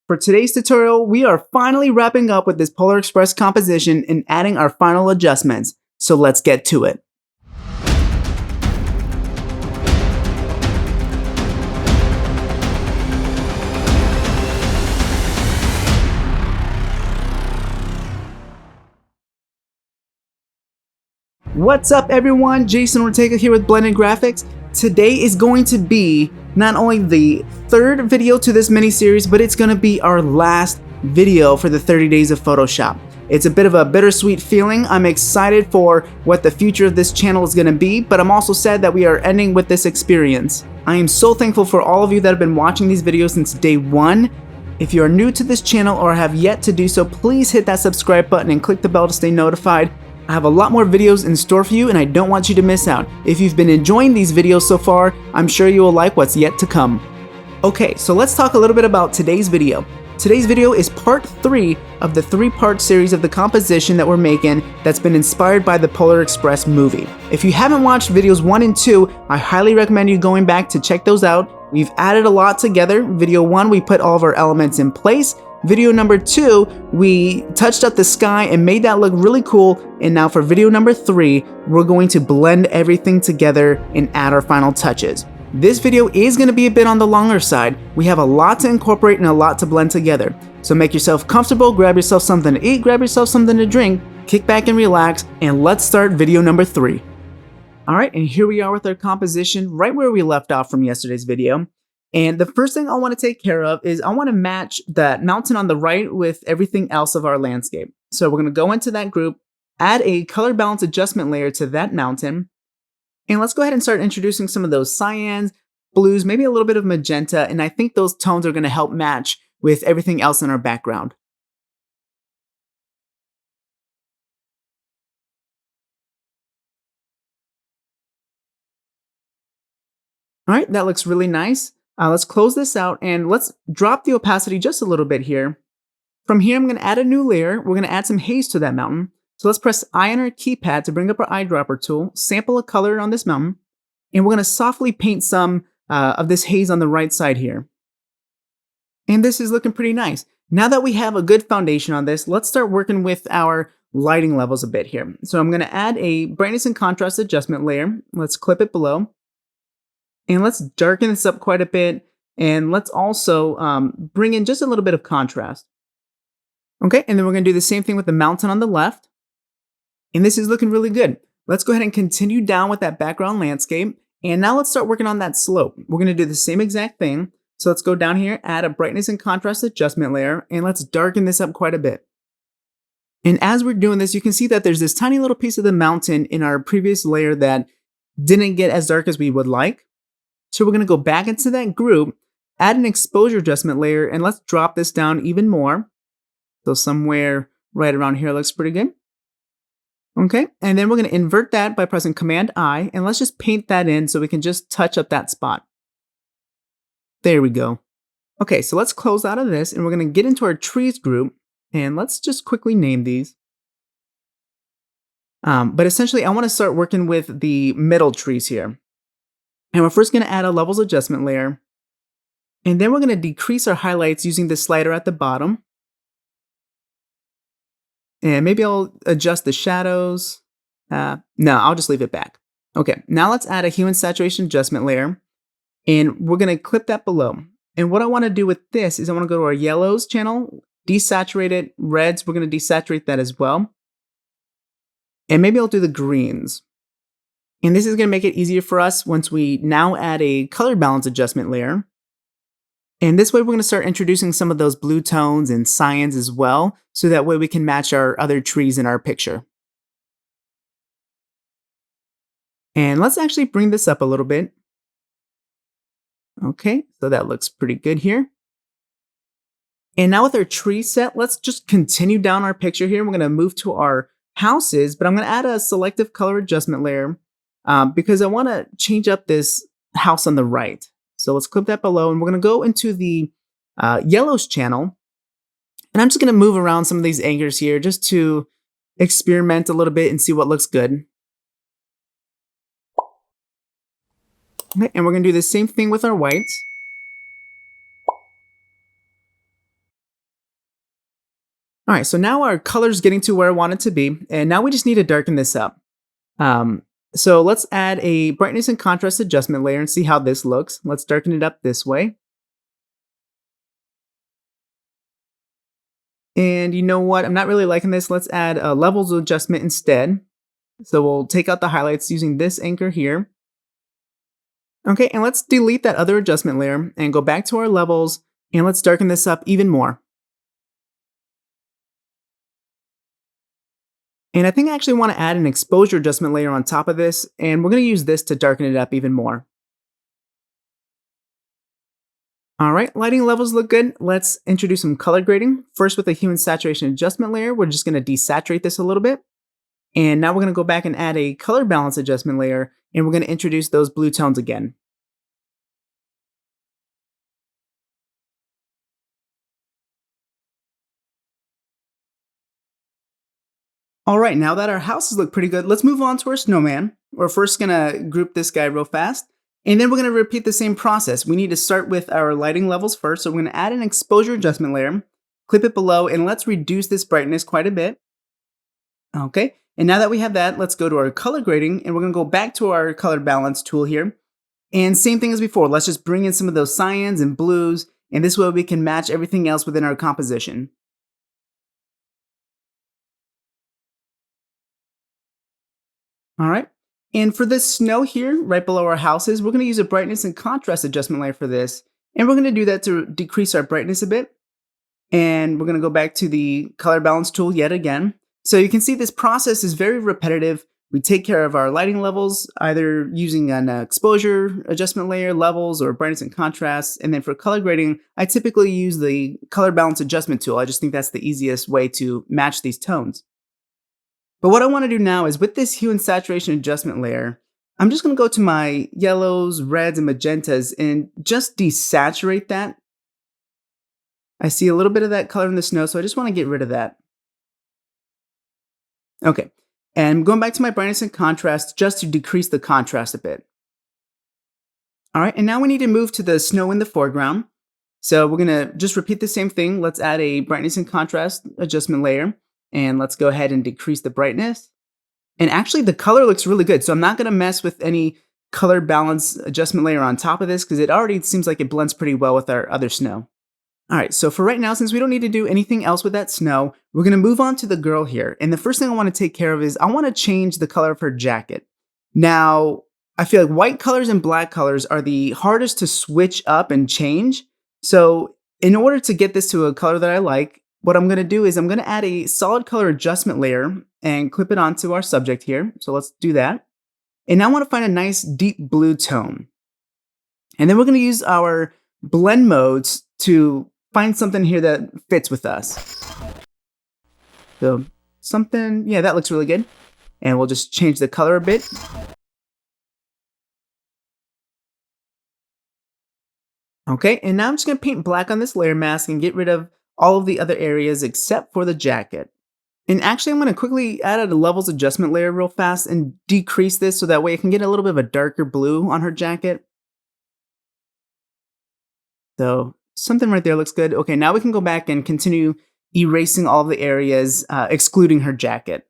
For today's tutorial, we are finally wrapping up with this Polar Express composition and adding our final adjustments. So let's get to it. What's up everyone, Jason Ortega here with Blended Graphics. Today is going to be not only the third video to this mini-series, but it's going to be our last video for the 30 days of Photoshop. It's a bit of a bittersweet feeling. I'm excited for what the future of this channel is going to be, but I'm also sad that we are ending with this experience. I am so thankful for all of you that have been watching these videos since day one. If you are new to this channel or have yet to do so, please hit that subscribe button and click the bell to stay notified. I have a lot more videos in store for you and I don't want you to miss out. If you've been enjoying these videos so far, I'm sure you will like what's yet to come. Okay, so let's talk a little bit about today's video. Today's video is part 3 of the 3-part series of the composition that we're making that's been inspired by the Polar Express movie. If you haven't watched videos 1 and 2, I highly recommend you going back to check those out. We've added a lot together. Video 1, we put all of our elements in place. Video number 2, we touched up the sky and made that look really cool. And now for video number 3, we're going to blend everything together and add our final touches. This video is going to be a bit on the longer side. We have a lot to incorporate and a lot to blend together. So make yourself comfortable, grab yourself something to eat, grab yourself something to drink, kick back and relax, and let's start video number 3. Alright, and here we are with our composition right where we left off from yesterday's video. And the first thing I want to take care of is I want to match that mountain on the right with everything else of our landscape. So we're going to go into that group, add a color balance adjustment layer to that mountain, and let's go ahead and start introducing some of those cyans, blues, maybe a little bit of magenta, and I think those tones are going to help match with everything else in our background. Alright, that looks really nice. Let's close this out and let's drop the opacity just a little bit here. From here, I'm going to add a new layer. We're going to add some haze to that mountain. So let's press I on our keypad to bring up our eyedropper tool, sample a color on this mountain, and we're going to softly paint some of this haze on the right side here. And this is looking pretty nice. Now that we have a good foundation on this, let's start working with our lighting levels a bit here. So I'm going to add a brightness and contrast adjustment layer. Let's clip it below. And let's darken this up quite a bit. And let's also bring in just a little bit of contrast. Okay, and then we're going to do the same thing with the mountain on the left. And this is looking really good. Let's go ahead and continue down with that background landscape. And now let's start working on that slope. We're going to do the same exact thing. So let's go down here, add a brightness and contrast adjustment layer, and let's darken this up quite a bit. And as we're doing this, you can see that there's this tiny little piece of the mountain in our previous layer that didn't get as dark as we would like. So we're going to go back into that group, add an exposure adjustment layer, and let's drop this down even more. So somewhere right around here looks pretty good. Okay, and then we're going to invert that by pressing Command I, and let's just paint that in so we can just touch up that spot. There we go. Okay, so let's close out of this, and we're going to get into our trees group, and let's just quickly name these. But essentially, I want to start working with the middle trees here. And we're first going to add a levels adjustment layer. And then we're going to decrease our highlights using the slider at the bottom. And maybe I'll adjust the shadows. No, I'll just leave it back. Okay, now let's add a hue and saturation adjustment layer. And we're going to clip that below. And what I want to do with this is I want to go to our yellows channel, desaturate it, reds, we're going to desaturate that as well. And maybe I'll do the greens. And this is going to make it easier for us once we now add a color balance adjustment layer. And this way we're going to start introducing some of those blue tones and cyans as well, so that way we can match our other trees in our picture. And let's actually bring this up a little bit. Okay, so that looks pretty good here. And now with our tree set, let's just continue down our picture here. We're going to move to our houses, but I'm going to add a selective color adjustment layer. Because I want to change up this house on the right. So let's clip that below, and we're going to go into the yellows channel. And I'm just going to move around some of these anchors here just to experiment a little bit and see what looks good. Okay, and we're going to do the same thing with our whites. All right, so now our color's getting to where I want it to be, and now we just need to darken this up. Um, so let's add a brightness and contrast adjustment layer and see how this looks. Let's darken it up this way. And you know what? I'm not really liking this. Let's add a levels adjustment instead. So we'll take out the highlights using this anchor here. Okay, and let's delete that other adjustment layer and go back to our levels, and let's darken this up even more. And I think I actually want to add an exposure adjustment layer on top of this, and we're going to use this to darken it up even more. All right, lighting levels look good. Let's introduce some color grading. First, with the hue and saturation adjustment layer, we're just going to desaturate this a little bit. And now we're going to go back and add a color balance adjustment layer, and we're going to introduce those blue tones again. All right, now that our houses look pretty good, let's move on to our snowman. We're first gonna group this guy real fast, and then we're gonna repeat the same process. We need to start with our lighting levels first, so we're gonna add an exposure adjustment layer, clip it below, and let's reduce this brightness quite a bit. Okay, and now that we have that, let's go to our color grading, and we're gonna go back to our color balance tool here. And same thing as before, let's just bring in some of those cyans and blues, and this way we can match everything else within our composition. All right. And for this snow here, right below our houses, we're going to use a brightness and contrast adjustment layer for this. And we're going to do that to decrease our brightness a bit. And we're going to go back to the color balance tool yet again. So you can see this process is very repetitive. We take care of our lighting levels, either using an exposure adjustment layer, levels, or brightness and contrast. And then for color grading, I typically use the color balance adjustment tool. I just think that's the easiest way to match these tones. But what I want to do now is with this hue and saturation adjustment layer, I'm just going to go to my yellows, reds, and magentas and just desaturate that. I see a little bit of that color in the snow, so I just want to get rid of that. Okay, and going back to my brightness and contrast just to decrease the contrast a bit. All right, and now we need to move to the snow in the foreground. So we're going to just repeat the same thing. Let's add a brightness and contrast adjustment layer. And let's go ahead and decrease the brightness. And actually the color looks really good. So I'm not gonna mess with any color balance adjustment layer on top of this because it already seems like it blends pretty well with our other snow. All right, so for right now, since we don't need to do anything else with that snow, we're gonna move on to the girl here. And the first thing I wanna take care of is I wanna change the color of her jacket. Now, I feel like white colors and black colors are the hardest to switch up and change. So in order to get this to a color that I like, what I'm going to do is I'm going to add a solid color adjustment layer and clip it onto our subject here. So let's do that. And now I want to find a nice deep blue tone. And then we're going to use our blend modes to find something here that fits with us. So something, yeah, that looks really good. And we'll just change the color a bit. Okay, and now I'm just going to paint black on this layer mask and get rid of all of the other areas except for the jacket. And actually, I'm going to quickly add a levels adjustment layer real fast and decrease this so that way I can get a little bit of a darker blue on her jacket. So something right there looks good. Okay, now we can go back and continue erasing all of the areas, excluding her jacket.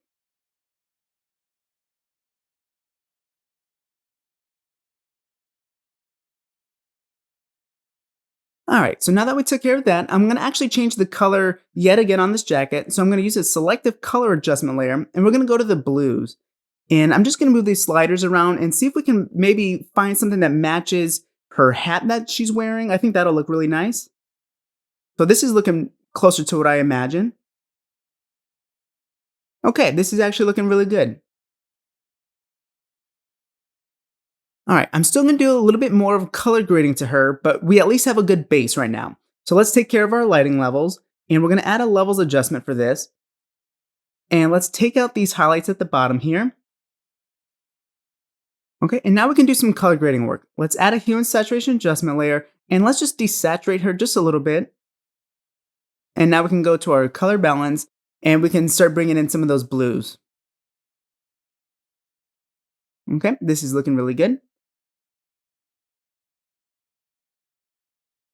All right, so now that we took care of that, I'm gonna actually change the color yet again on this jacket. So I'm gonna use a selective color adjustment layer and we're gonna go to the blues. And I'm just gonna move these sliders around and see if we can maybe find something that matches her hat that she's wearing. I think that'll look really nice. So this is looking closer to what I imagine. Okay, this is actually looking really good. All right, I'm still gonna do a little bit more of color grading to her, but we at least have a good base right now. So let's take care of our lighting levels, and we're gonna add a levels adjustment for this. And let's take out these highlights at the bottom here. Okay, and now we can do some color grading work. Let's add a hue and saturation adjustment layer, and let's just desaturate her just a little bit. And now we can go to our color balance, and we can start bringing in some of those blues. Okay, this is looking really good.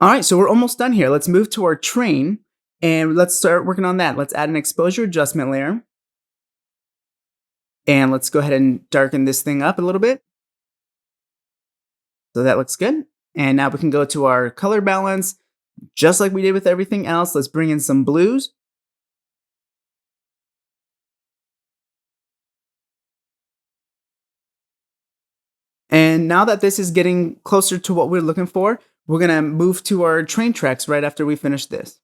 All right, so we're almost done here. Let's move to our train. And let's start working on that. Let's add an exposure adjustment layer. And let's go ahead and darken this thing up a little bit. So that looks good. And now we can go to our color balance. Just like we did with everything else, let's bring in some blues. And now that this is getting closer to what we're looking for, we're gonna move to our train tracks right after we finish this.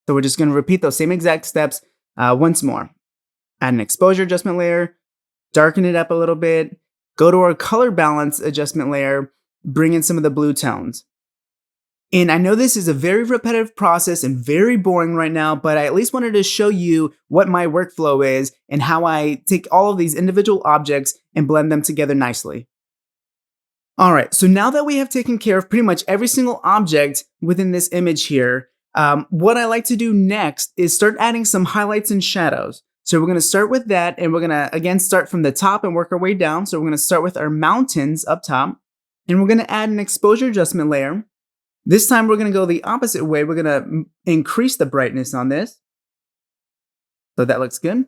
So we're just gonna repeat those same exact steps once more. Add an exposure adjustment layer, darken it up a little bit, go to our color balance adjustment layer, bring in some of the blue tones. And I know this is a very repetitive process and very boring right now, but I at least wanted to show you what my workflow is and how I take all of these individual objects and blend them together nicely. All right, so now that we have taken care of pretty much every single object within this image here, what I like to do next is start adding some highlights and shadows. So we're gonna start with that, and we're gonna, again, start from the top and work our way down. So we're gonna start with our mountains up top, and we're gonna add an exposure adjustment layer. This time we're gonna go the opposite way. We're gonna increase the brightness on this. So that looks good.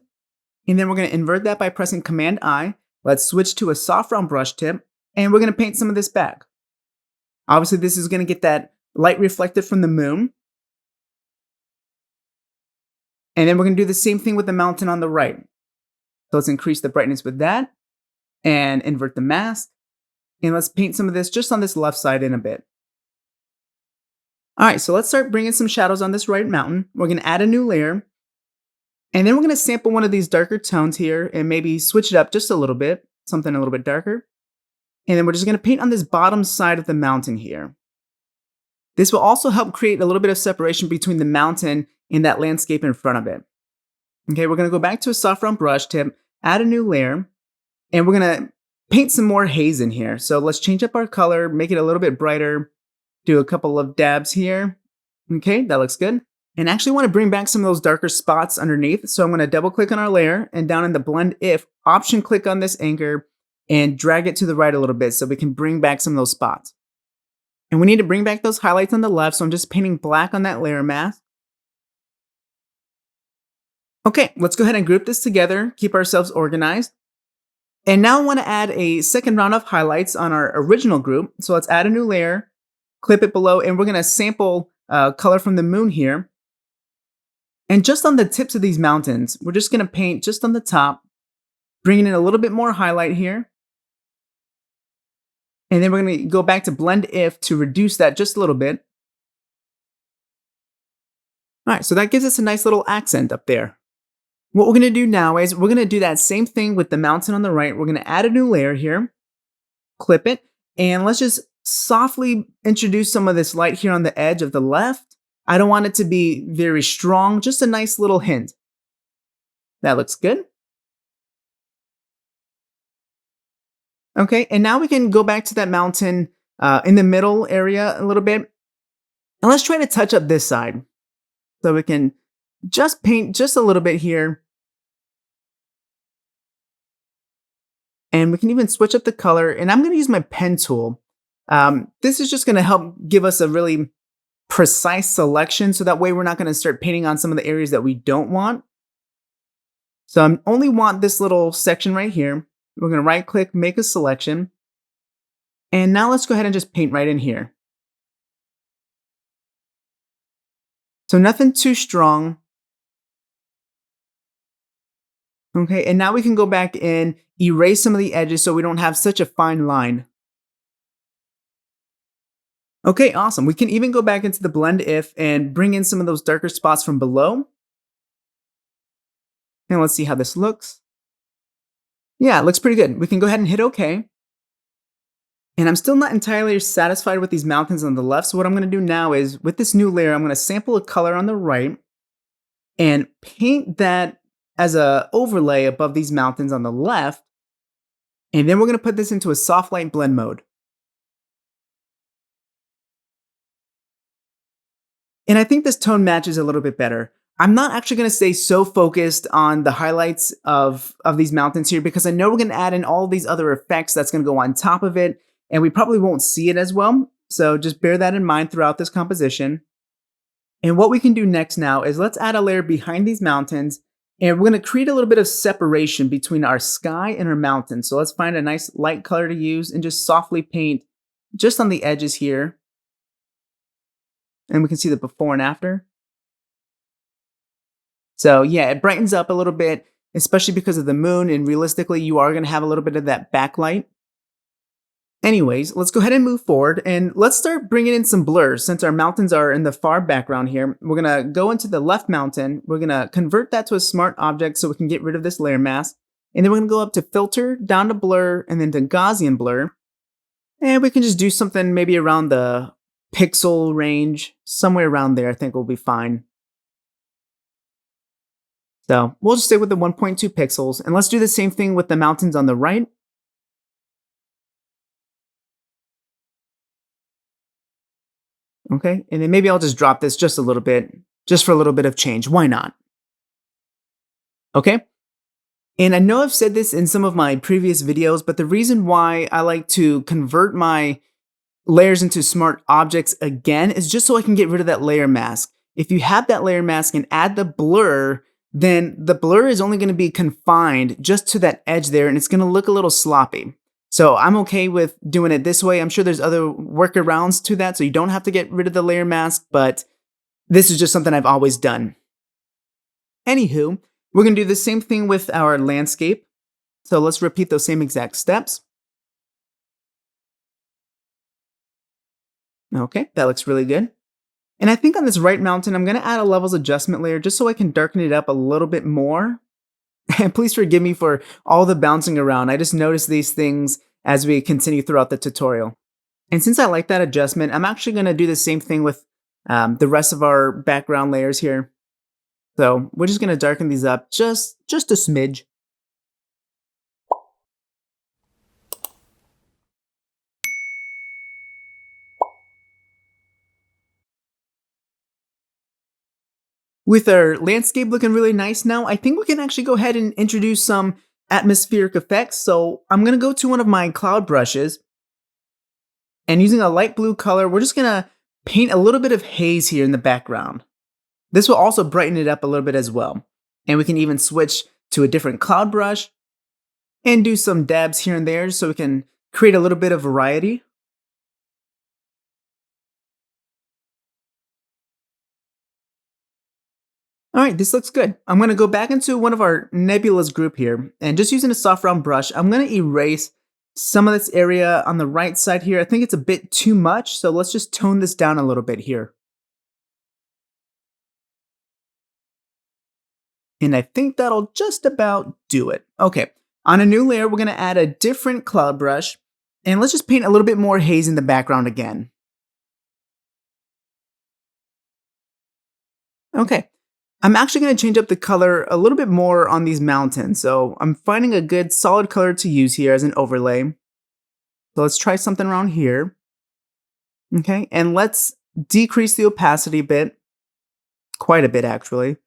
And then we're gonna invert that by pressing Command I. Let's switch to a soft round brush tip, and we're gonna paint some of this back. Obviously, this is gonna get that light reflected from the moon. And then we're gonna do the same thing with the mountain on the right. So let's increase the brightness with that and invert the mask. And let's paint some of this just on this left side in a bit. All right, so let's start bringing some shadows on this right mountain. We're gonna add a new layer. And then we're gonna sample one of these darker tones here and maybe switch it up just a little bit, something a little bit darker. And then we're just gonna paint on this bottom side of the mountain here. This will also help create a little bit of separation between the mountain and that landscape in front of it. Okay, we're gonna go back to a soft round brush tip, add a new layer, and we're gonna paint some more haze in here. So let's change up our color, make it a little bit brighter, do a couple of dabs here. Okay, that looks good. And actually want to bring back some of those darker spots underneath. So I'm gonna double click on our layer, and down in the blend if, option click on this anchor and drag it to the right a little bit so we can bring back some of those spots. And we need to bring back those highlights on the left, so I'm just painting black on that layer mask. Okay, let's go ahead and group this together, keep ourselves organized. And now I want to add a second round of highlights on our original group. So let's add a new layer, clip it below, and we're going to sample color from the moon here. And just on the tips of these mountains, we're just going to paint just on the top, bringing in a little bit more highlight here. And then we're going to go back to blend if to reduce that just a little bit. All right, so that gives us a nice little accent up there. What we're going to do now is we're going to do that same thing with the mountain on the right. We're going to add a new layer here, clip it, and let's just softly introduce some of this light here on the edge of the left. I don't want it to be very strong, just a nice little hint. That looks good. Okay, and now we can go back to that mountain in the middle area a little bit. And let's try to touch up this side. So we can just paint just a little bit here. And we can even switch up the color. And I'm gonna use my pen tool. This is just gonna help give us a really precise selection, so that way we're not gonna start painting on some of the areas that we don't want. So I only want this little section right here. We're gonna right click, make a selection. And now let's go ahead and just paint right in here. So nothing too strong. Okay, and now we can go back and erase some of the edges so we don't have such a fine line. Okay, awesome. We can even go back into the blend if and bring in some of those darker spots from below. And let's see how this looks. Yeah, it looks pretty good. We can go ahead and hit OK. And I'm still not entirely satisfied with these mountains on the left. So what I'm going to do now is, with this new layer, I'm going to sample a color on the right and paint that as an overlay above these mountains on the left. And then we're going to put this into a soft light blend mode. And I think this tone matches a little bit better. I'm not actually going to stay so focused on the highlights of these mountains here, because I know we're going to add in all these other effects that's going to go on top of it, and we probably won't see it as well. So just bear that in mind throughout this composition. And what we can do next now is let's add a layer behind these mountains, and we're going to create a little bit of separation between our sky and our mountains. So let's find a nice light color to use and just softly paint just on the edges here. And we can see the before and after. So yeah, it brightens up a little bit, especially because of the moon, and realistically, you are going to have a little bit of that backlight. Anyways, let's go ahead and move forward, and let's start bringing in some blurs. Since our mountains are in the far background here, we're going to go into the left mountain. We're going to convert that to a smart object so we can get rid of this layer mask. And then we're going to go up to filter, down to blur, and then to Gaussian blur. And we can just do something maybe around the pixel range, somewhere around there I think will be fine. So we'll just stay with the 1.2 pixels, and let's do the same thing with the mountains on the right. Okay, and then maybe I'll just drop this just a little bit, just for a little bit of change. Why not? Okay, and I know I've said this in some of my previous videos, but the reason why I like to convert my layers into smart objects again is just so I can get rid of that layer mask. If you have that layer mask and add the blur, then the blur is only going to be confined just to that edge there, and it's going to look a little sloppy. So I'm okay with doing it this way. I'm sure there's other workarounds to that, so you don't have to get rid of the layer mask, but this is just something I've always done. Anywho, we're going to do the same thing with our landscape. So let's repeat those same exact steps. Okay, that looks really good. And I think on this right mountain, I'm going to add a levels adjustment layer just so I can darken it up a little bit more. And please forgive me for all the bouncing around. I just noticed these things as we continue throughout the tutorial. And since I like that adjustment, I'm actually going to do the same thing with the rest of our background layers here. So we're just going to darken these up just a smidge. With our landscape looking really nice now, I think we can actually go ahead and introduce some atmospheric effects. So I'm going to go to one of my cloud brushes, and using a light blue color, we're just going to paint a little bit of haze here in the background. This will also brighten it up a little bit as well. And we can even switch to a different cloud brush and do some dabs here and there so we can create a little bit of variety. All right, this looks good. I'm going to go back into one of our nebulas group here, and just using a soft round brush, I'm going to erase some of this area on the right side here. I think it's a bit too much, so let's just tone this down a little bit here. And I think that'll just about do it. Okay, on a new layer, we're going to add a different cloud brush, and let's just paint a little bit more haze in the background again. Okay. I'm actually going to change up the color a little bit more on these mountains. So I'm finding a good solid color to use here as an overlay. So let's try something around here. Okay, and let's decrease the opacity a bit. Quite a bit, actually.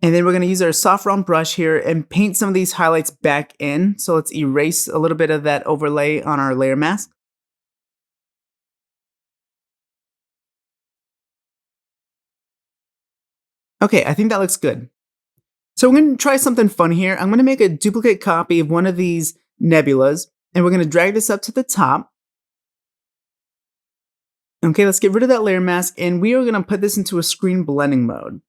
And then we're going to use our soft round brush here and paint some of these highlights back in. So let's erase a little bit of that overlay on our layer mask. Okay, I think that looks good. So we're going to try something fun here. I'm going to make a duplicate copy of one of these nebulas, and we're going to drag this up to the top. Okay, let's get rid of that layer mask, and we are going to put this into a screen blending mode.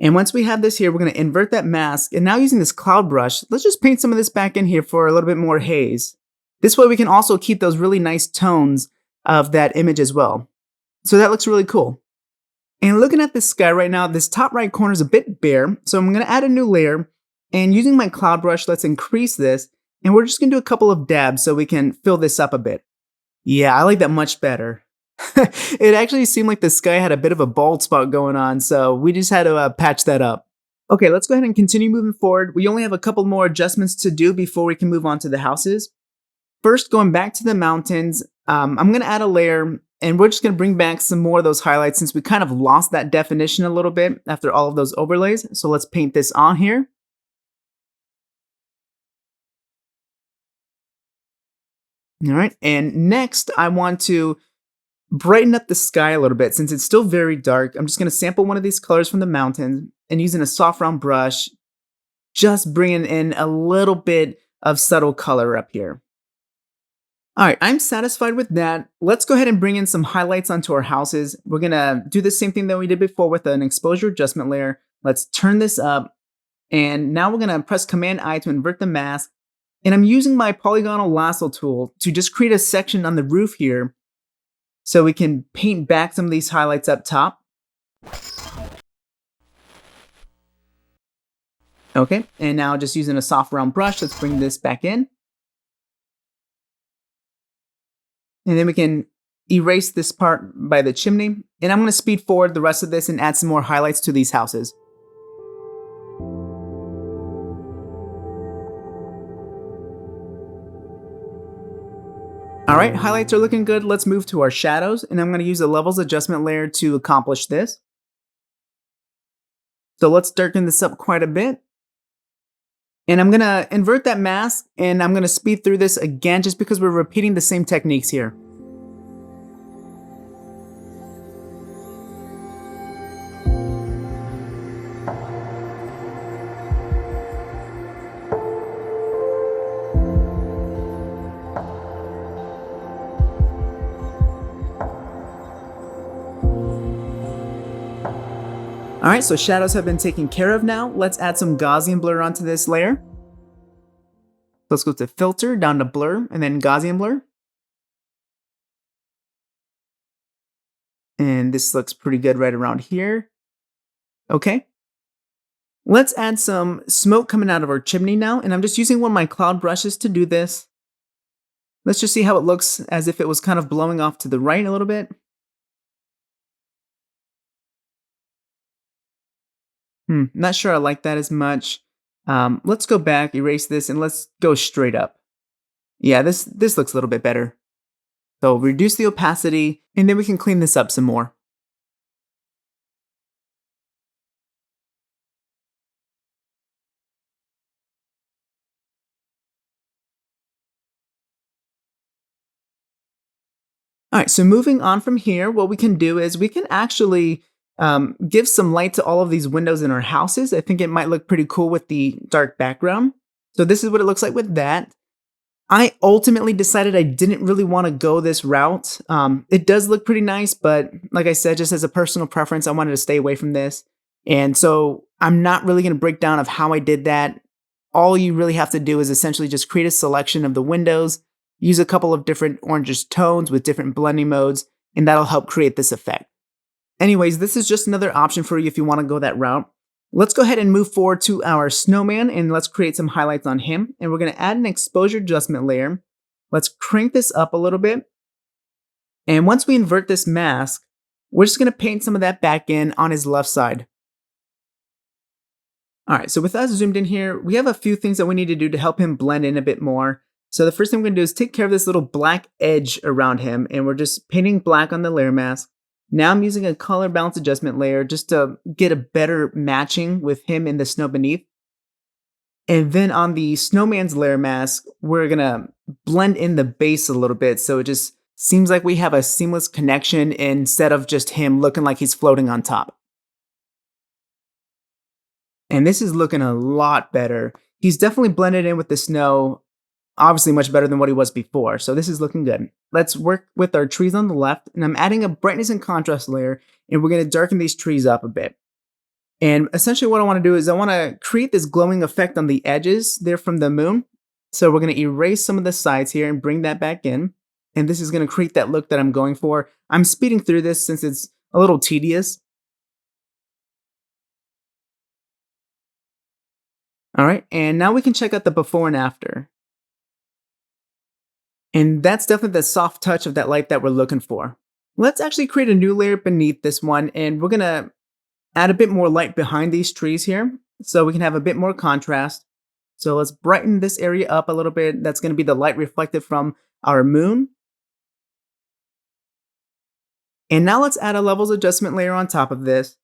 And once we have this here, we're going to invert that mask, and now using this cloud brush, let's just paint some of this back in here for a little bit more haze. This way we can also keep those really nice tones of that image as well. So that looks really cool. And looking at this sky right now, this top right corner is a bit bare, so I'm going to add a new layer, and using my cloud brush, let's increase this, and we're just going to do a couple of dabs so we can fill this up a bit. Yeah, I like that much better. It actually seemed like the sky had a bit of a bald spot going on, so we just had to patch that up. Okay, let's go ahead and continue moving forward. We only have a couple more adjustments to do before we can move on to the houses. First, going back to the mountains, I'm going to add a layer, and we're just going to bring back some more of those highlights since we kind of lost that definition a little bit after all of those overlays. So let's paint this on here. All right, and next I want to brighten up the sky a little bit since it's still very dark. I'm just going to sample one of these colors from the mountains and using a soft round brush, just bringing in a little bit of subtle color up here. All right, I'm satisfied with that. Let's go ahead and bring in some highlights onto our houses. We're gonna do the same thing that we did before with an exposure adjustment layer. Let's turn this up. And now we're gonna press Command I to invert the mask. And I'm using my polygonal lasso tool to just create a section on the roof here so we can paint back some of these highlights up top. Okay, and now just using a soft round brush, let's bring this back in. And then we can erase this part by the chimney. And I'm going to speed forward the rest of this and add some more highlights to these houses. All right, highlights are looking good. Let's move to our shadows. And I'm going to use a levels adjustment layer to accomplish this. So let's darken this up quite a bit. And I'm going to invert that mask and I'm going to speed through this again just because we're repeating the same techniques here. All right, so shadows have been taken care of now. Let's add some Gaussian blur onto this layer. Let's go to filter, down to blur, and then Gaussian blur. And this looks pretty good right around here. Okay. Let's add some smoke coming out of our chimney now. And I'm just using one of my cloud brushes to do this. Let's just see how it looks as if it was kind of blowing off to the right a little bit. Not sure I like that as much. Let's go back, erase this, and let's go straight up. Yeah, this looks a little bit better. So reduce the opacity, and then we can clean this up some more. All right, so moving on from here, what we can do is we can actually give some light to all of these windows in our houses. I think it might look pretty cool with the dark background. So this is what it looks like with that. I ultimately decided I didn't really want to go this route. It does look pretty nice, but like I said, just as a personal preference, I wanted to stay away from this. And so I'm not really going to break down of how I did that. All you really have to do is essentially just create a selection of the windows, use a couple of different orangish tones with different blending modes, and that'll help create this effect. Anyways, this is just another option for you if you want to go that route. Let's go ahead and move forward to our snowman and let's create some highlights on him. And we're going to add an exposure adjustment layer. Let's crank this up a little bit. And once we invert this mask, we're just going to paint some of that back in on his left side. All right, so with us zoomed in here, we have a few things that we need to do to help him blend in a bit more. So the first thing we're going to do is take care of this little black edge around him. And we're just painting black on the layer mask. Now I'm using a color balance adjustment layer just to get a better matching with him in the snow beneath. And then on the snowman's layer mask, we're gonna blend in the base a little bit so it just seems like we have a seamless connection instead of just him looking like he's floating on top. And this is looking a lot better. He's definitely blended in with the snow. Obviously much better than what he was before, so this is looking good. Let's work with our trees on the left, and I'm adding a brightness and contrast layer, and we're going to darken these trees up a bit. And essentially what I want to do is I want to create this glowing effect on the edges there from the moon. So we're going to erase some of the sides here and bring that back in. And this is going to create that look that I'm going for. I'm speeding through this since it's a little tedious. All right, and now we can check out the before and after. And that's definitely the soft touch of that light that we're looking for. Let's actually create a new layer beneath this one, and we're gonna add a bit more light behind these trees here so we can have a bit more contrast. So let's brighten this area up a little bit. That's gonna be the light reflected from our moon. And now let's add a levels adjustment layer on top of this.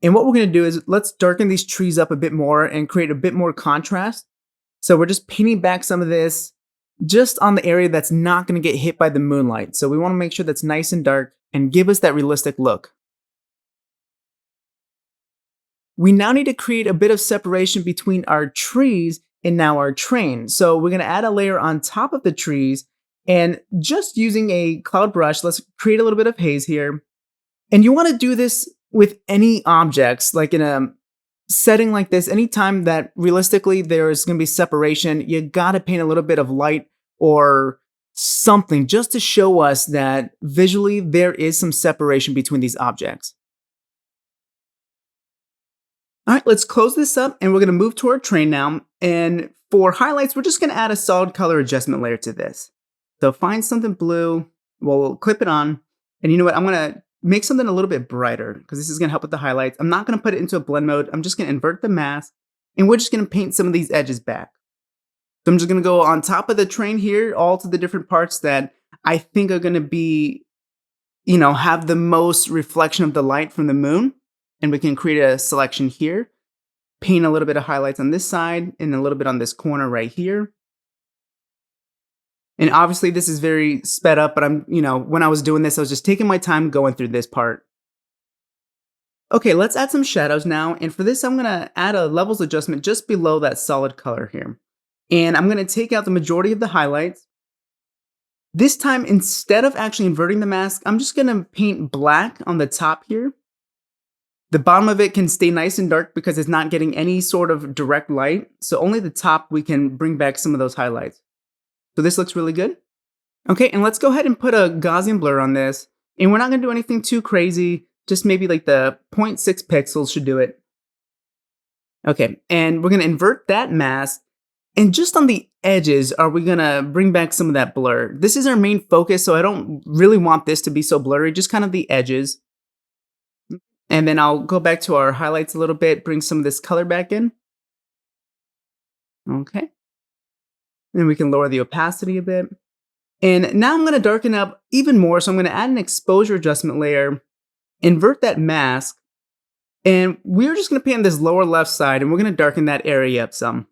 And what we're gonna do is let's darken these trees up a bit more and create a bit more contrast. So we're just painting back some of this just on the area that's not going to get hit by the moonlight. So we want to make sure that's nice and dark and give us that realistic look. We now need to create a bit of separation between our trees and now our train. So we're going to add a layer on top of the trees, and just using a cloud brush, let's create a little bit of haze here. And you want to do this with any objects, like in a setting like this, anytime that realistically there is going to be separation, you got to paint a little bit of light or something just to show us that visually there is some separation between these objects. All right, let's close this up and we're going to move to our train now. And for highlights, we're just going to add a solid color adjustment layer to this. So find something blue, we'll clip it on. And you know what? I'm going to make something a little bit brighter because this is going to help with the highlights. I'm not going to put it into a blend mode. I'm just going to invert the mask and we're just going to paint some of these edges back. So I'm just going to go on top of the train here, all to the different parts that I think are going to be, have the most reflection of the light from the moon. And we can create a selection here, paint a little bit of highlights on this side and a little bit on this corner right here. And obviously this is very sped up, but when I was doing this, I was just taking my time going through this part. Okay, let's add some shadows now. And for this, I'm gonna add a levels adjustment just below that solid color here. And I'm gonna take out the majority of the highlights. This time, instead of actually inverting the mask, I'm just gonna paint black on the top here. The bottom of it can stay nice and dark because it's not getting any sort of direct light. So only the top we can bring back some of those highlights. So this looks really good. Okay, and let's go ahead and put a Gaussian blur on this. And we're not gonna do anything too crazy, just maybe like the 0.6 pixels should do it. Okay, and we're gonna invert that mask. And just on the edges, are we gonna bring back some of that blur? This is our main focus, so I don't really want this to be so blurry, just kind of the edges. And then I'll go back to our highlights a little bit, bring some of this color back in. Okay. Then we can lower the opacity a bit. And now I'm going to darken up even more. So I'm going to add an exposure adjustment layer, invert that mask, and we're just going to paint on this lower left side and we're going to darken that area up some.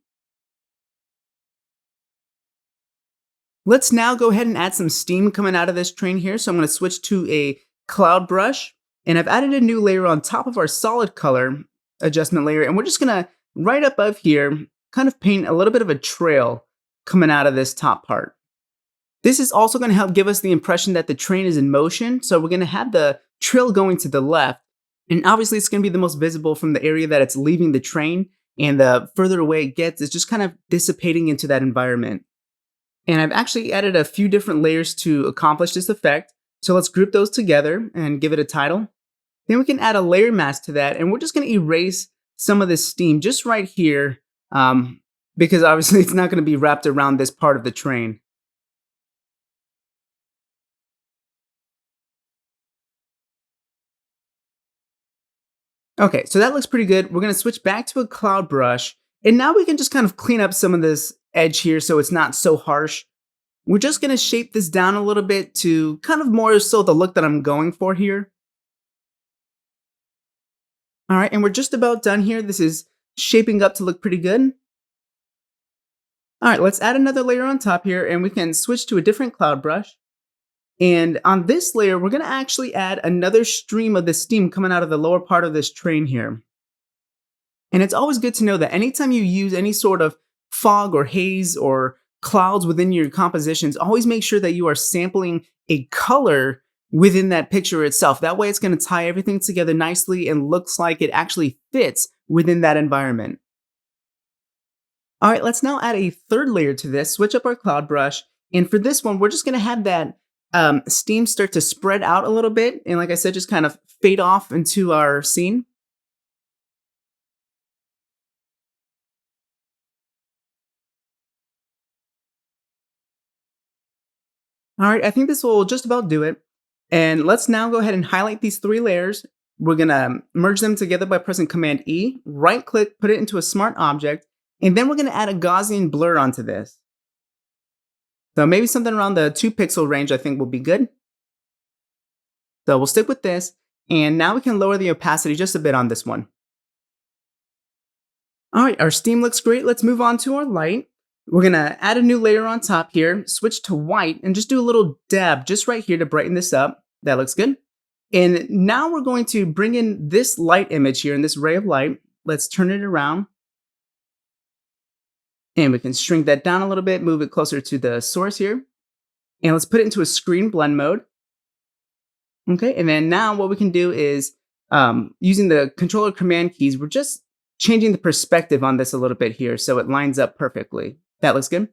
Let's now go ahead and add some steam coming out of this train here. So I'm going to switch to a cloud brush. And I've added a new layer on top of our solid color adjustment layer. And we're just gonna, right above here, kind of paint a little bit of a trail coming out of this top part. This is also gonna help give us the impression that the train is in motion. So we're gonna have the trail going to the left. And obviously it's gonna be the most visible from the area that it's leaving the train. And the further away it gets, it's just kind of dissipating into that environment. And I've actually added a few different layers to accomplish this effect. So let's group those together and give it a title. Then we can add a layer mask to that, and we're just going to erase some of this steam just right here, because obviously it's not going to be wrapped around this part of the train. Okay, so that looks pretty good. We're going to switch back to a cloud brush, and now we can just kind of clean up some of this edge here so it's not so harsh. We're just going to shape this down a little bit to kind of more so the look that I'm going for here. All right, and we're just about done here. This is shaping up to look pretty good. All right, let's add another layer on top here and we can switch to a different cloud brush. And on this layer, we're gonna actually add another stream of the steam coming out of the lower part of this train here. And it's always good to know that anytime you use any sort of fog or haze or clouds within your compositions, always make sure that you are sampling a color within that picture itself. That way it's going to tie everything together nicely and looks like it actually fits within that environment. All right, let's now add a third layer to this, switch up our cloud brush. And for this one, we're just going to have that steam start to spread out a little bit. And like I said, just kind of fade off into our scene. All right, I think this will just about do it. And let's now go ahead and highlight these three layers. We're gonna merge them together by pressing Command E, right click, put it into a smart object, and then we're gonna add a Gaussian blur onto this. So maybe something around the 2 pixel range I think will be good. So we'll stick with this, and now we can lower the opacity just a bit on this one. All right, our steam looks great. Let's move on to our light. We're gonna add a new layer on top here, switch to white, and just do a little dab just right here to brighten this up. That looks good. And now we're going to bring in this light image here, in this ray of light. Let's turn it around. And we can shrink that down a little bit, move it closer to the source here. And let's put it into a screen blend mode. Okay, and then now what we can do is, using the controller command keys, we're just changing the perspective on this a little bit here so it lines up perfectly. That looks good.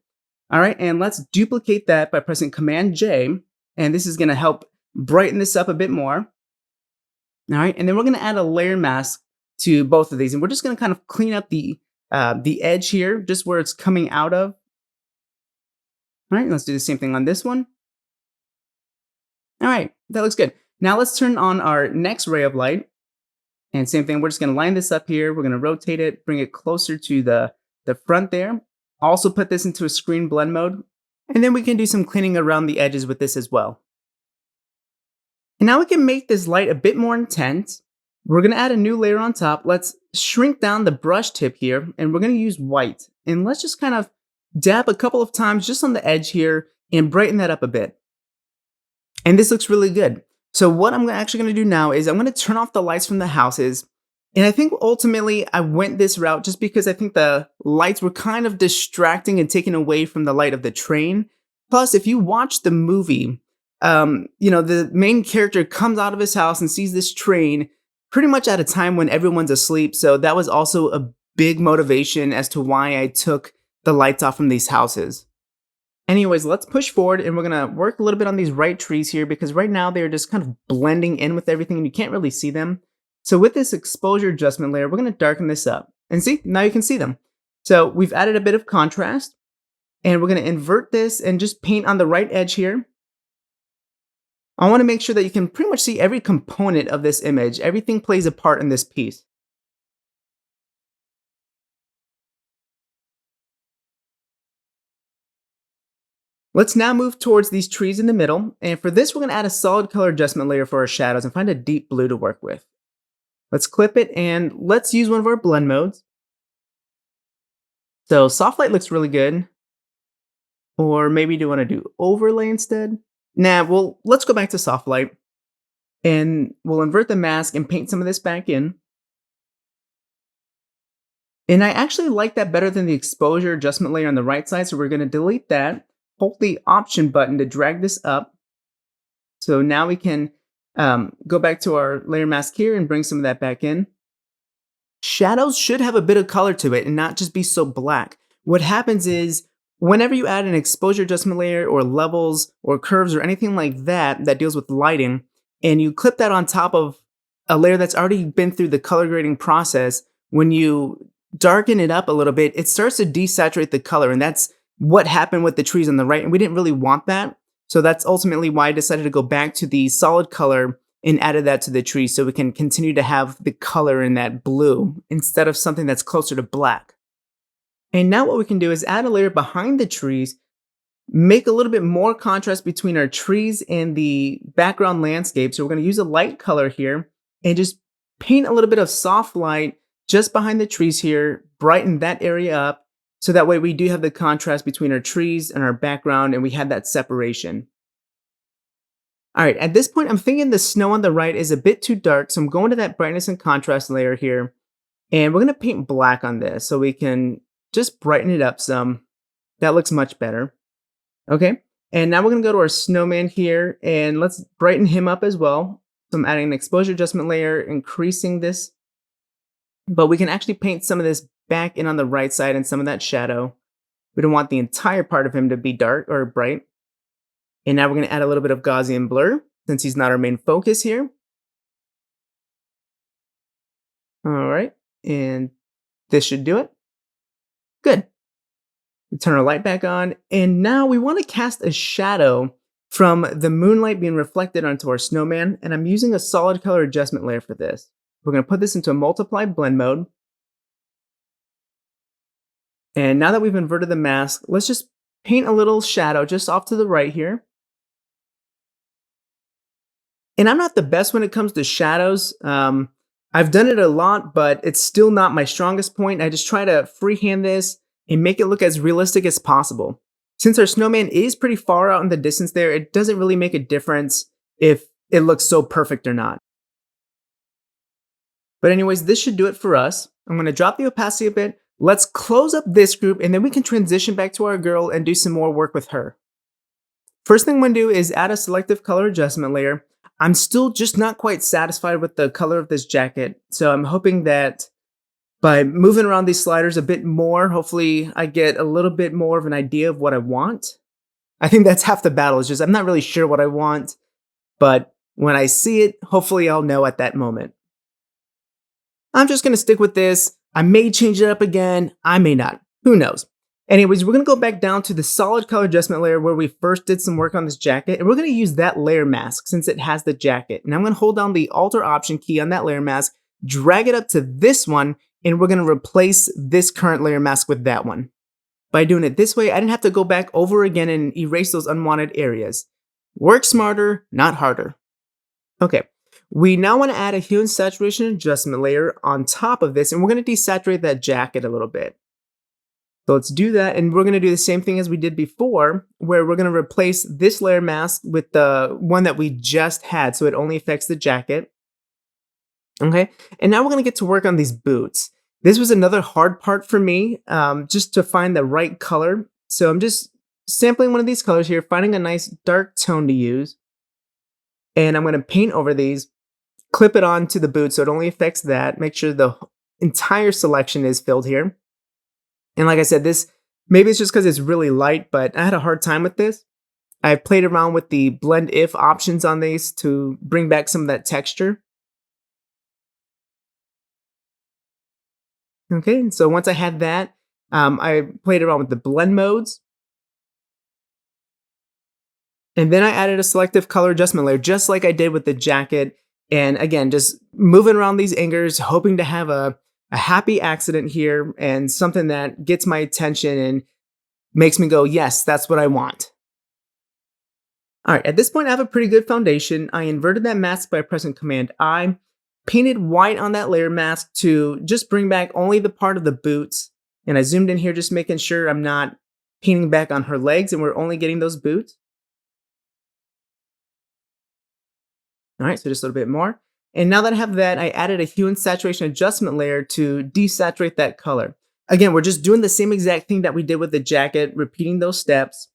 All right, and let's duplicate that by pressing Command J, and this is gonna help brighten this up a bit more. All right, and then we're gonna add a layer mask to both of these, and we're just gonna kind of clean up the edge here, just where it's coming out of. All right, let's do the same thing on this one. All right, that looks good. Now let's turn on our next ray of light. And same thing, we're just gonna line this up here. We're gonna rotate it, bring it closer to the front there. Also put this into a screen blend mode. And then we can do some cleaning around the edges with this as well. And now we can make this light a bit more intense. We're gonna add a new layer on top. Let's shrink down the brush tip here, and we're gonna use white. And let's just kind of dab a couple of times just on the edge here and brighten that up a bit. And this looks really good. So what I'm actually going to do now is I'm going to turn off the lights from the houses. And I think ultimately I went this route just because I think the lights were kind of distracting and taken away from the light of the train. Plus, if you watch the movie, the main character comes out of his house and sees this train pretty much at a time when everyone's asleep. So that was also a big motivation as to why I took the lights off from these houses. Anyways, let's push forward, and we're gonna work a little bit on these right trees here because right now they're just kind of blending in with everything and you can't really see them. So with this exposure adjustment layer, we're gonna darken this up. And see, now you can see them. So we've added a bit of contrast, and we're gonna invert this and just paint on the right edge here. I wanna make sure that you can pretty much see every component of this image. Everything plays a part in this piece. Let's now move towards these trees in the middle, and for this we're going to add a solid color adjustment layer for our shadows and find a deep blue to work with. Let's clip it, and let's use one of our blend modes. So soft light looks really good. Or maybe do you want to do overlay instead? Nah, well, let's go back to soft light, and we'll invert the mask and paint some of this back in. And I actually like that better than the exposure adjustment layer on the right side, so we're going to delete that. Hold the Option button to drag this up. So now we can go back to our layer mask here and bring some of that back in. Shadows should have a bit of color to it and not just be so black. What happens is whenever you add an exposure adjustment layer or levels or curves or anything like that that deals with lighting, and you clip that on top of a layer that's already been through the color grading process, when you darken it up a little bit, it starts to desaturate the color, and that's what happened with the trees on the right, and we didn't really want that. So that's ultimately why I decided to go back to the solid color and added that to the trees so we can continue to have the color in that blue instead of something that's closer to black. And now what we can do is add a layer behind the trees, make a little bit more contrast between our trees and the background landscape. So we're going to use a light color here and just paint a little bit of soft light just behind the trees here, brighten that area up. So that way we do have the contrast between our trees and our background, and we have that separation. All right, at this point, I'm thinking the snow on the right is a bit too dark, so I'm going to that brightness and contrast layer here, and we're gonna paint black on this so we can just brighten it up some. That looks much better. Okay, and now we're gonna go to our snowman here, and let's brighten him up as well. So I'm adding an exposure adjustment layer, increasing this, but we can actually paint some of this back in on the right side and some of that shadow. We don't want the entire part of him to be dark or bright. And now we're going to add a little bit of Gaussian blur since he's not our main focus here. All right, and this should do it. Good. We turn our light back on, and now we want to cast a shadow from the moonlight being reflected onto our snowman, and I'm using a solid color adjustment layer for this. We're going to put this into a multiply blend mode. And now that we've inverted the mask, let's just paint a little shadow just off to the right here. And I'm not the best when it comes to shadows. I've done it a lot, but it's still not my strongest point. I just try to freehand this and make it look as realistic as possible. Since our snowman is pretty far out in the distance there, it doesn't really make a difference if it looks so perfect or not. But anyways, this should do it for us. I'm going to drop the opacity a bit. Let's close up this group and then we can transition back to our girl and do some more work with her. First thing I'm going to do is add a selective color adjustment layer. I'm still just not quite satisfied with the color of this jacket, so I'm hoping that by moving around these sliders a bit more, hopefully I get a little bit more of an idea of what I want. I think that's half the battle, is just I'm not really sure what I want, but when I see it, hopefully I'll know at that moment. I'm just going to stick with this. I may change it up again, I may not, who knows. Anyways, we're going to go back down to the solid color adjustment layer where we first did some work on this jacket, and we're going to use that layer mask since it has the jacket. And I'm going to hold down the Alt or Option key on that layer mask, drag it up to this one, and we're going to replace this current layer mask with that one. By doing it this way, I didn't have to go back over again and erase those unwanted areas. Work smarter, not harder. Okay, we now want to add a hue and saturation adjustment layer on top of this, and we're going to desaturate that jacket a little bit. So let's do that, and we're going to do the same thing as we did before, where we're going to replace this layer mask with the one that we just had, so it only affects the jacket. Okay, and now we're going to get to work on these boots. This was another hard part for me, just to find the right color. So I'm just sampling one of these colors here, finding a nice dark tone to use, and I'm going to paint over these, clip it onto the boot so it only affects that, make sure the entire selection is filled here. And like I said, this, maybe it's just because it's really light, but I had a hard time with this. I played around with the blend if options on these to bring back some of that texture. Okay, and so once I had that, I played around with the blend modes. And then I added a selective color adjustment layer, just like I did with the jacket. And again, just moving around these angers, hoping to have a happy accident here and something that gets my attention and makes me go, yes, that's what I want. All right, at this point, I have a pretty good foundation. I inverted that mask by pressing Command I, painted white on that layer mask to just bring back only the part of the boots. And I zoomed in here, just making sure I'm not painting back on her legs and we're only getting those boots. All right, so just a little bit more. And now that I have that, I added a hue and saturation adjustment layer to desaturate that color. Again, we're just doing the same exact thing that we did with the jacket, repeating those steps.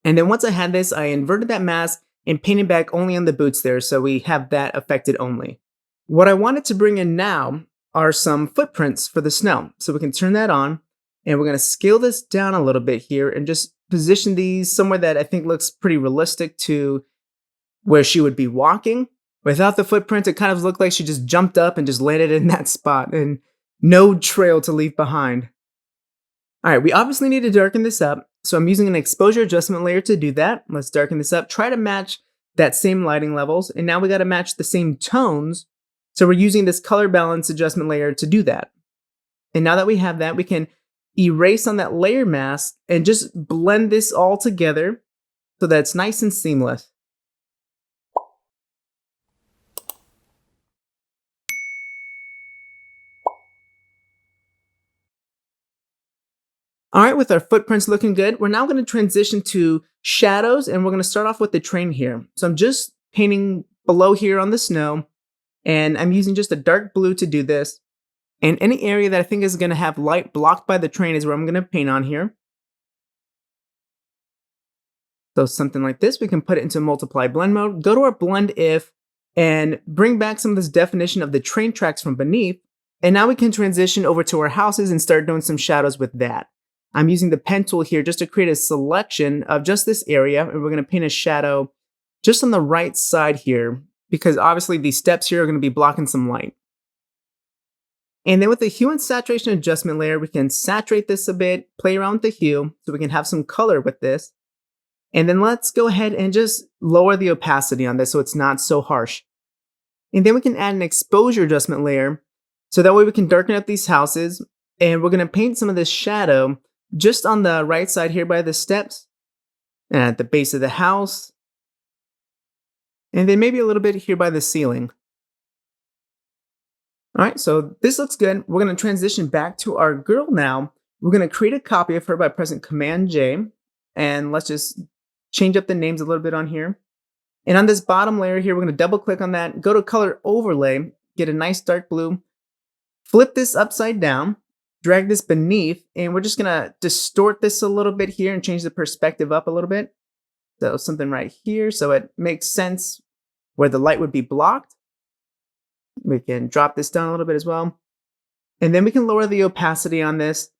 And then once I had this, I inverted that mask and painted back only on the boots there, so we have that affected only. What I wanted to bring in now are some footprints for the snow. So we can turn that on, and we're going to scale this down a little bit here and just position these somewhere that I think looks pretty realistic to where she would be walking. Without the footprint, it kind of looked like she just jumped up and just landed in that spot and no trail to leave behind. All right, we obviously need to darken this up, so I'm using an exposure adjustment layer to do that. Let's darken this up, try to match that same lighting levels, and now we got to match the same tones, so we're using this color balance adjustment layer to do that. And now that we have that, we can erase on that layer mask and just blend this all together so that it's nice and seamless. All right, with our footprints looking good, we're now going to transition to shadows, and we're going to start off with the train here. So I'm just painting below here on the snow, and I'm using just a dark blue to do this. And any area that I think is going to have light blocked by the train is where I'm going to paint on here. So something like this, we can put it into multiply blend mode, go to our blend if, and bring back some of this definition of the train tracks from beneath. And now we can transition over to our houses and start doing some shadows with that. I'm using the pen tool here just to create a selection of just this area, and we're going to paint a shadow just on the right side here, because obviously these steps here are going to be blocking some light. And then with the hue and saturation adjustment layer, we can saturate this a bit, play around with the hue, so we can have some color with this. And then let's go ahead and just lower the opacity on this so it's not so harsh. And then we can add an exposure adjustment layer, so that way we can darken up these houses, and we're going to paint some of this shadow just on the right side here by the steps, and at the base of the house, and then maybe a little bit here by the ceiling. All right, so this looks good. We're going to transition back to our girl now, We're going to create a copy of her by pressing Command J. And let's just change up the names a little bit on here. And on this bottom layer here, we're going to double click on that, go to color overlay, get a nice dark blue, flip this upside down, drag this beneath, and we're just going to distort this a little bit here and change the perspective up a little bit. So something right here, so it makes sense where the light would be blocked. We can drop this down a little bit as well. And then we can lower the opacity on this.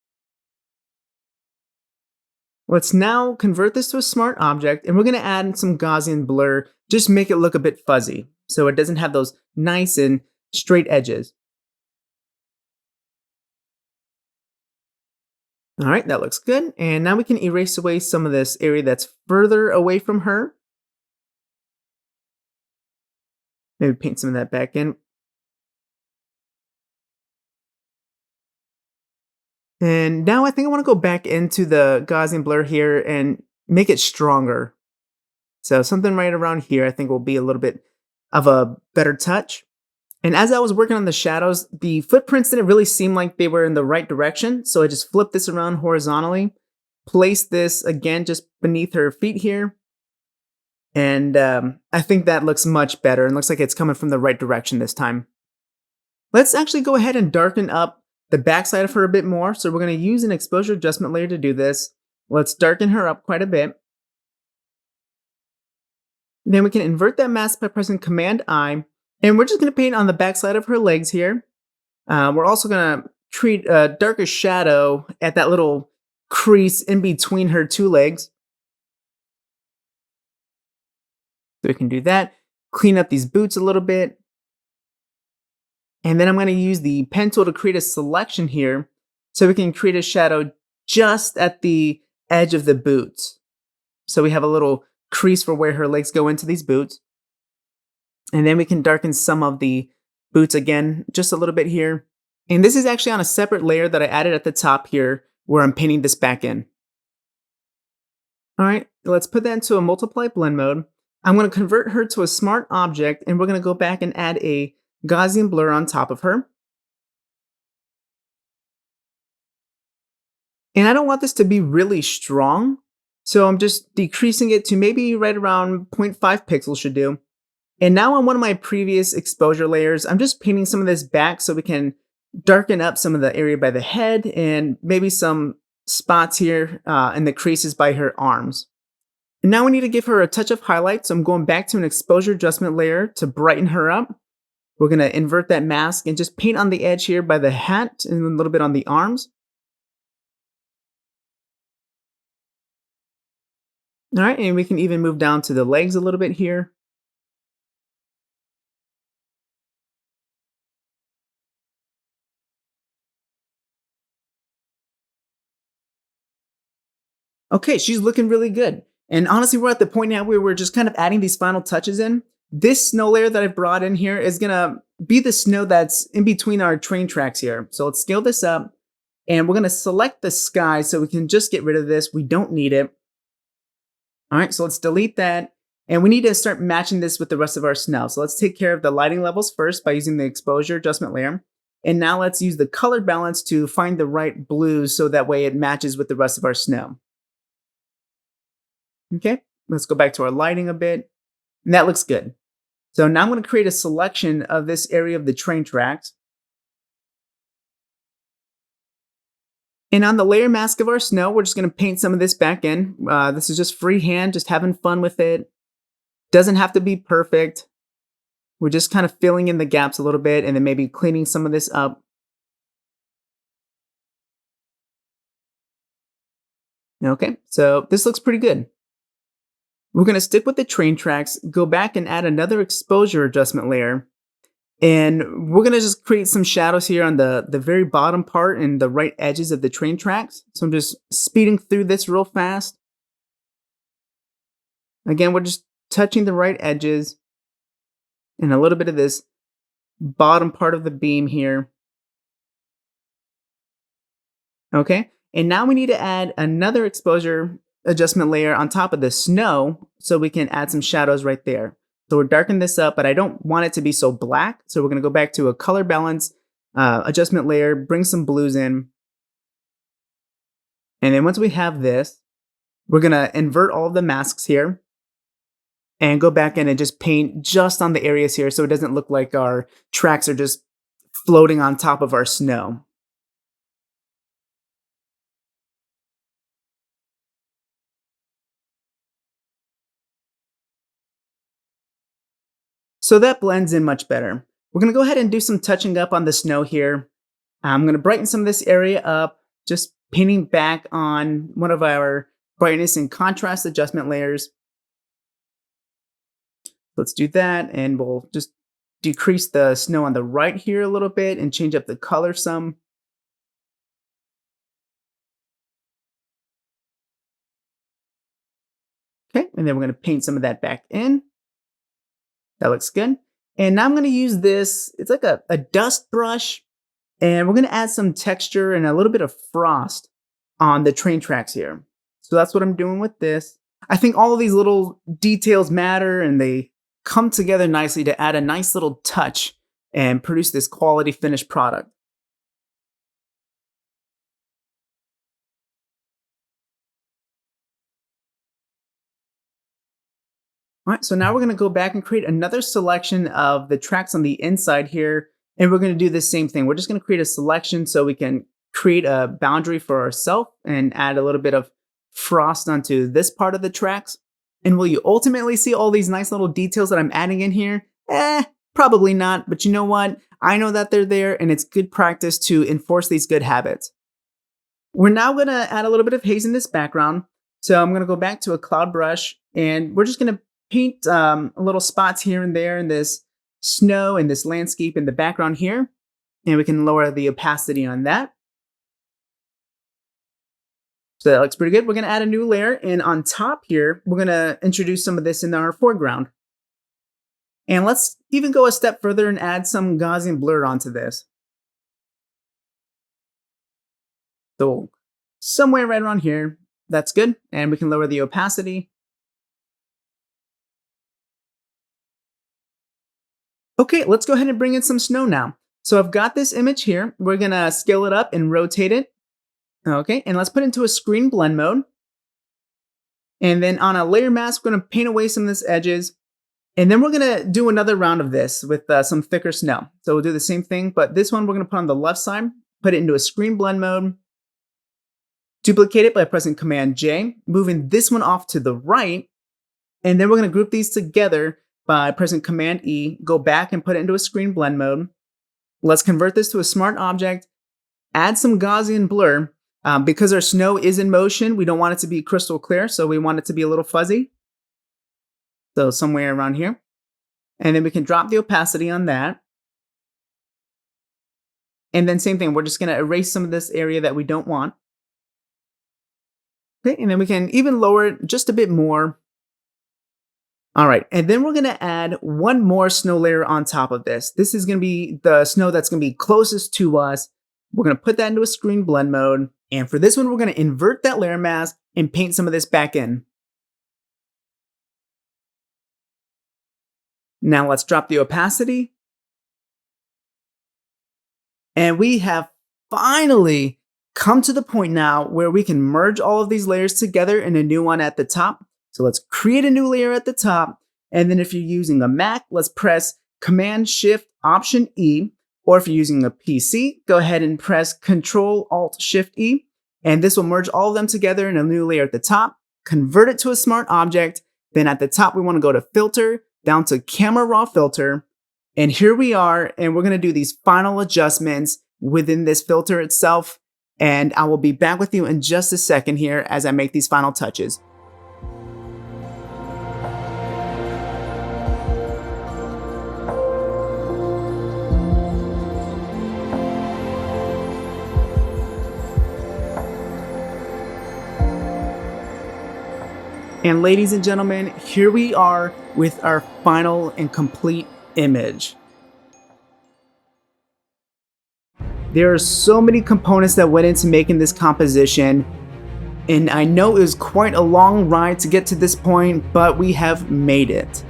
Let's now convert this to a smart object, and we're going to add some Gaussian blur, just make it look a bit fuzzy, so it doesn't have those nice and straight edges. All right, that looks good. And now we can erase away some of this area that's further away from her. Maybe paint some of that back in. And now I think I want to go back into the Gaussian blur here and make it stronger. So something right around here I think will be a little bit of a better touch. And as I was working on the shadows, the footprints didn't really seem like they were in the right direction. So I just flipped this around horizontally, placed this again just beneath her feet here. And I think that looks much better and looks like it's coming from the right direction this time. Let's actually go ahead and darken up the backside of her a bit more. So we're going to use an exposure adjustment layer to do this. Let's darken her up quite a bit. Then we can invert that mask by pressing Command I. And we're just going to paint on the backside of her legs here. We're also going to create a darker shadow at that little crease in between her two legs. So we can do that. Clean up these boots a little bit. And then I'm going to use the pen tool to create a selection here so we can create a shadow just at the edge of the boots. So we have a little crease for where her legs go into these boots. And then we can darken some of the boots again, just a little bit here. And this is actually on a separate layer that I added at the top here where I'm painting this back in. All right, let's put that into a multiply blend mode. I'm going to convert her to a smart object, and we're going to go back and add a Gaussian blur on top of her. And I don't want this to be really strong, so I'm just decreasing it to maybe right around 0.5 pixels should do. And now on one of my previous exposure layers, I'm just painting some of this back so we can darken up some of the area by the head and maybe some spots here in the creases by her arms. And now we need to give her a touch of highlight, so I'm going back to an exposure adjustment layer to brighten her up. We're going to invert that mask and just paint on the edge here by the hat and a little bit on the arms. All right, and we can even move down to the legs a little bit here. Okay, she's looking really good. And honestly, we're at the point now where we're just kind of adding these final touches in. This snow layer that I brought in here is gonna be the snow that's in between our train tracks here. So let's scale this up, and we're gonna select the sky so we can just get rid of this. We don't need it. All right, so let's delete that. And we need to start matching this with the rest of our snow. So let's take care of the lighting levels first by using the exposure adjustment layer. And now let's use the color balance to find the right blues so that way it matches with the rest of our snow. Okay, let's go back to our lighting a bit. And that looks good. So now I'm going to create a selection of this area of the train tracks. And on the layer mask of our snow, we're just going to paint some of this back in. This is just freehand, just having fun with it. Doesn't have to be perfect. We're just kind of filling in the gaps a little bit and then maybe cleaning some of this up. Okay, so this looks pretty good. We're going to stick with the train tracks, go back and add another exposure adjustment layer. And we're going to just create some shadows here on the very bottom part and the right edges of the train tracks. So I'm just speeding through this real fast. Again, we're just touching the right edges and a little bit of this bottom part of the beam here. Okay, and now we need to add another exposure adjustment layer on top of the snow so we can add some shadows right there. So we're darkening this up, but I don't want it to be so black. So we're going to go back to a color balance adjustment layer, bring some blues in. And then once we have this, we're gonna invert all of the masks here and go back in and just paint just on the areas here so it doesn't look like our tracks are just floating on top of our snow. So that blends in much better. We're gonna go ahead and do some touching up on the snow here. I'm gonna brighten some of this area up, just painting back on one of our brightness and contrast adjustment layers. Let's do that, and we'll just decrease the snow on the right here a little bit and change up the color some. Okay, and then we're gonna paint some of that back in. That looks good. And now I'm gonna use this, it's like a dust brush, and we're gonna add some texture and a little bit of frost on the train tracks here. So that's what I'm doing with this. I think all of these little details matter and they come together nicely to add a nice little touch and produce this quality finished product. All right, so now we're gonna go back and create another selection of the tracks on the inside here. And we're gonna do the same thing. We're just gonna create a selection so we can create a boundary for ourselves and add a little bit of frost onto this part of the tracks. And will you ultimately see all these nice little details that I'm adding in here? Probably not, but you know what? I know that they're there and it's good practice to enforce these good habits. We're now gonna add a little bit of haze in this background. So I'm gonna go back to a cloud brush and we're just gonna paint little spots here and there in this snow and this landscape in the background here. And we can lower the opacity on that. So that looks pretty good. We're gonna add a new layer, and on top here, we're gonna introduce some of this in our foreground. And let's even go a step further and add some Gaussian blur onto this. So somewhere right around here, that's good. And we can lower the opacity. Okay, let's go ahead and bring in some snow now. So I've got this image here. We're gonna scale it up and rotate it. Okay, and let's put it into a screen blend mode. And then on a layer mask, we're gonna paint away some of these edges. And then we're gonna do another round of this with some thicker snow. So we'll do the same thing, but this one we're gonna put on the left side, put it into a screen blend mode, duplicate it by pressing Command J, moving this one off to the right. And then we're gonna group these together by pressing Command E, go back and put it into a screen blend mode. Let's convert this to a smart object, add some Gaussian blur. Because our snow is in motion, we don't want it to be crystal clear, so we want it to be a little fuzzy. So somewhere around here. And then we can drop the opacity on that. And then same thing, we're just gonna erase some of this area that we don't want. Okay, and then we can even lower it just a bit more. All right, and then we're gonna add one more snow layer on top of this. This is gonna be the snow that's gonna be closest to us. We're gonna put that into a screen blend mode. And for this one, we're gonna invert that layer mask and paint some of this back in. Now let's drop the opacity. And we have finally come to the point now where we can merge all of these layers together in a new one at the top. So let's create a new layer at the top. And then if you're using a Mac, let's press Command Shift Option E. Or if you're using a PC, go ahead and press Control Alt Shift E. And this will merge all of them together in a new layer at the top, convert it to a smart object. Then at the top, we want to go to Filter, down to Camera Raw Filter. And here we are, and we're going to do these final adjustments within this filter itself. And I will be back with you in just a second here as I make these final touches. And ladies and gentlemen, here we are with our final and complete image. There are so many components that went into making this composition, and I know it was quite a long ride to get to this point, but we have made it.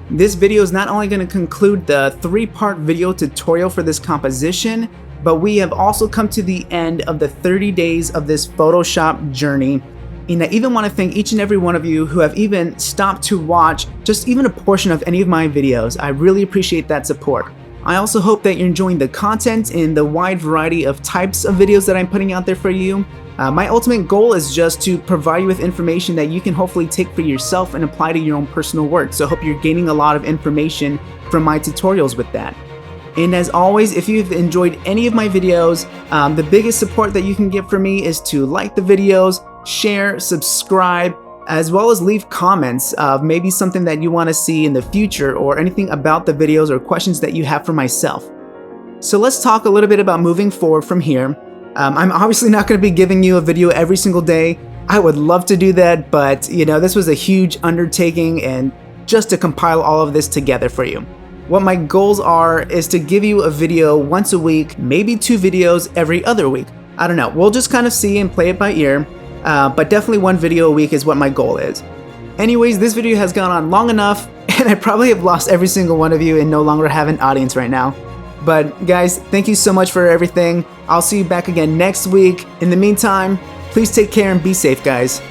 This video is not only going to conclude the 3-part video tutorial for this composition, but we have also come to the end of the 30 days of this Photoshop journey. And I even want to thank each and every one of you who have even stopped to watch just even a portion of any of my videos. I really appreciate that support. I also hope that you're enjoying the content and the wide variety of types of videos that I'm putting out there for you. My ultimate goal is just to provide you with information that you can hopefully take for yourself and apply to your own personal work. So I hope you're gaining a lot of information from my tutorials with that. And as always, if you've enjoyed any of my videos, the biggest support that you can get from me is to like the videos, share, subscribe, as well as leave comments of maybe something that you want to see in the future or anything about the videos or questions that you have for myself. So let's talk a little bit about moving forward from here. I'm obviously not going to be giving you a video every single day. I would love to do that, but you know, this was a huge undertaking and just to compile all of this together for you. What my goals are is to give you a video once a week, maybe 2 videos every other week. I don't know, we'll just kind of see and play it by ear. But definitely 1 video a week is what my goal is. Anyways, this video has gone on long enough, and I probably have lost every single one of you and no longer have an audience right now. But guys, thank you so much for everything. I'll see you back again next week. In the meantime, please take care and be safe, guys.